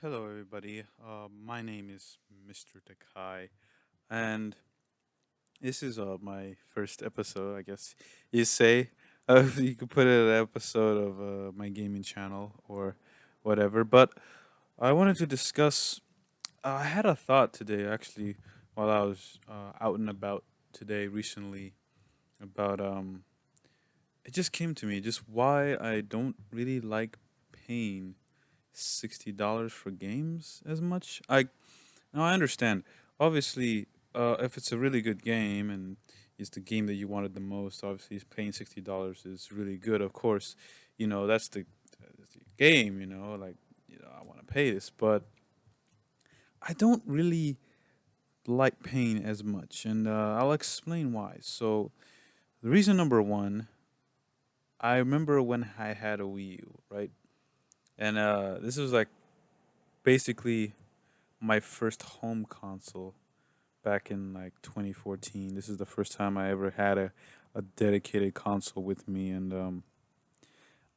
Hello, everybody. My name is Mr. Takai, and this is my first episode, I guess you say. You could put it an episode of my gaming channel or whatever. But I wanted to discuss. I had a thought today, actually, while I was out and about today recently about It just came to me just why I don't really like paying $60 for games as much. Now I understand. Obviously, if it's a really good game and it's the game that you wanted the most, obviously paying $60 is really good. Of course, that's the game. I want to pay this, but I don't really like paying as much, and I'll explain why. So the reason number one, I remember when I had a Wii U, right? And this was like basically my first home console back in like 2014. This is the first time I ever had a dedicated console with me, and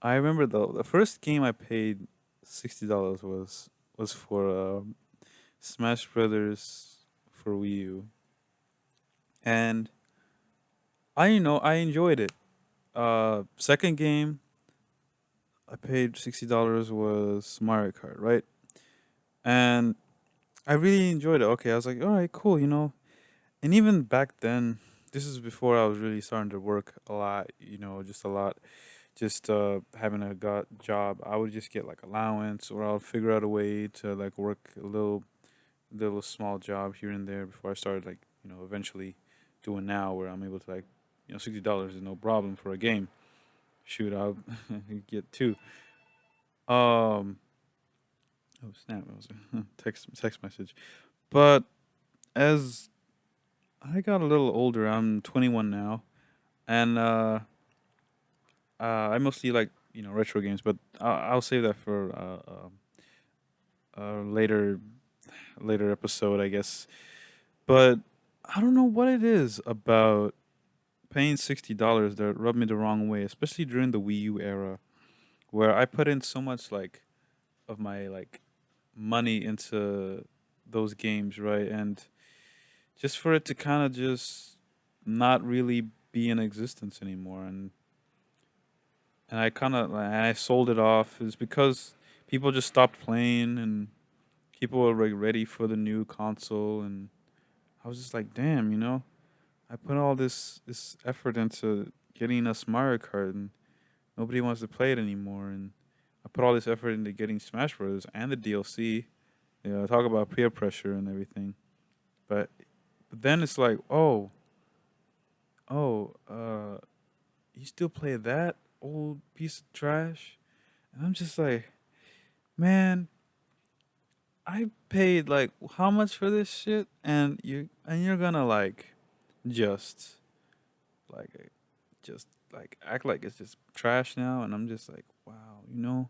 I remember the first game I paid $60 was for Smash Brothers for Wii U, and I enjoyed it. Second game I paid $60 was Mario Kart, right? And I really enjoyed it. Okay, I was like, all right, cool, And even back then, this is before I was really starting to work a lot, just a lot. Just having a got job, I would just get like allowance, or I'll figure out a way to like work a little small job here and there before I started like eventually doing now where I'm able to like $60 is no problem for a game. Shoot, I'll get two. Um, oh snap, it was a text message. But as I got a little older, I'm 21 now, and I mostly like retro games, but I'll save that for later episode, I guess. But I don't know what it is about paying $60 that rubbed me the wrong way, especially during the Wii U era, where I put in so much like of my like money into those games, right? And just for it to kind of just not really be in existence anymore, and I sold it off is because people just stopped playing and people were like ready for the new console, and I was just like, damn, I put all this effort into getting us Mario Kart, and nobody wants to play it anymore, and I put all this effort into getting Smash Bros. And the DLC. Talk about peer pressure and everything, but then it's like, oh, you still play that old piece of trash, and I'm just like, man, I paid like how much for this shit, and you're gonna like just like just like act like it's just trash now, and I'm just like, wow,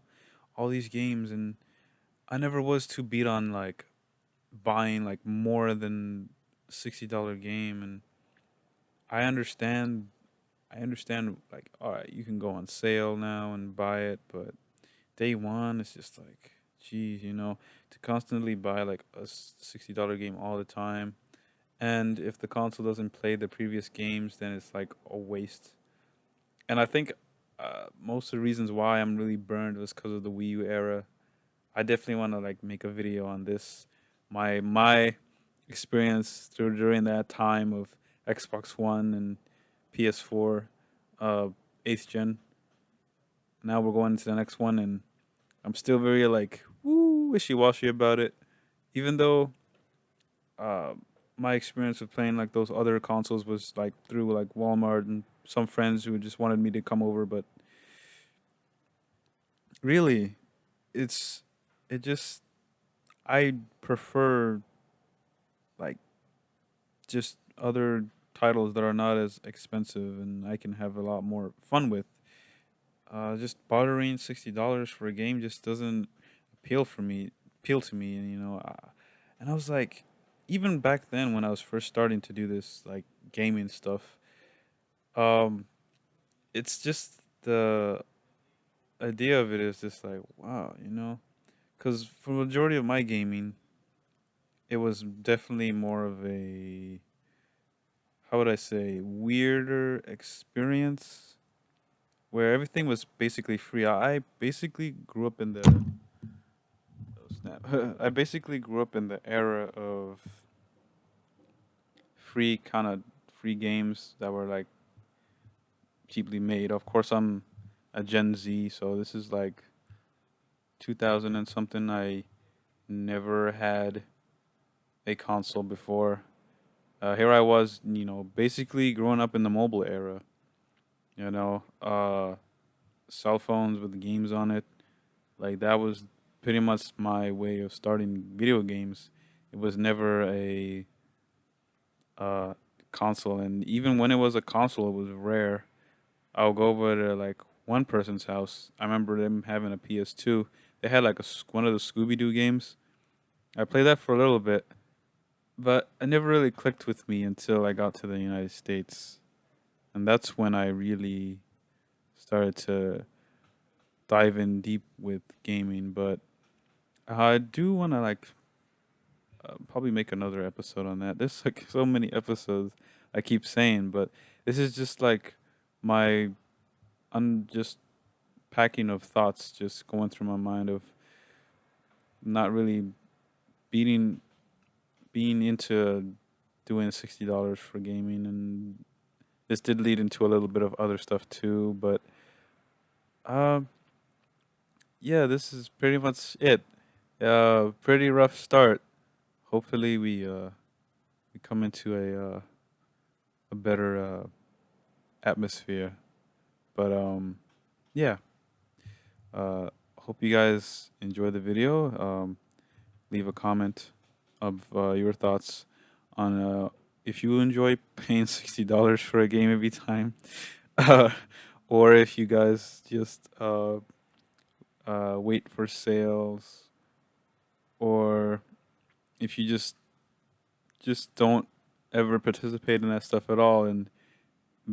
all these games, and I never was too beat on like buying like more than $60 game, and I understand. I understand, like, all right, you can go on sale now and buy it, but day one, it's just like, geez, to constantly buy like a $60 game all the time. And if the console doesn't play the previous games, then it's like a waste. And I think most of the reasons why I'm really burned was because of the Wii U era. I definitely want to like make a video on this, my experience during that time of Xbox One and PS4, uh, eighth gen. Now we're going to the next one, and I'm still very like woo wishy washy about it. Even though uh, my experience with playing like those other consoles was like through like Walmart and some friends who just wanted me to come over, but really, it's it just I prefer like just other titles that are not as expensive and I can have a lot more fun with. Just bothering $60 for a game just doesn't appeal to me, and and I was like, even back then when I was first starting to do this like gaming stuff, um, it's just the idea of it is just like, wow, Because for the majority of my gaming, it was definitely more of a, how would I say, weirder experience where everything was basically free. I basically grew up in the oh snap. I basically grew up in the era of free kind of free games that were like cheaply made. Of course, I'm a Gen Z, so this is like 2000 and something. I never had a console before. Here I was, basically growing up in the mobile era. You know, cell phones with games on it. Like that was pretty much my way of starting video games. It was never a uh, console, and even when it was a console, it was rare. I'll go over to like one person's house. I remember them having a PS2. They had like one of the Scooby Doo games. I played that for a little bit, but it never really clicked with me until I got to the United States, and that's when I really started to dive in deep with gaming. But I do want to like probably make another episode on that. There's like so many episodes I keep saying, but this is just like my just packing of thoughts just going through my mind of not really beating being into doing $60 for gaming, and this did lead into a little bit of other stuff too. But um, yeah, this is pretty much it. Pretty rough start. Hopefully, we come into a better atmosphere. But yeah. Hope you guys enjoy the video. Leave a comment of your thoughts on if you enjoy paying $60 for a game every time, uh, or if you guys just wait for sales, or if you just don't ever participate in that stuff at all and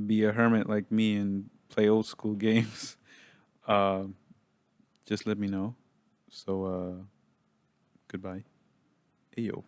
be a hermit like me and play old school games. Um, just let me know. So goodbye. Ayo.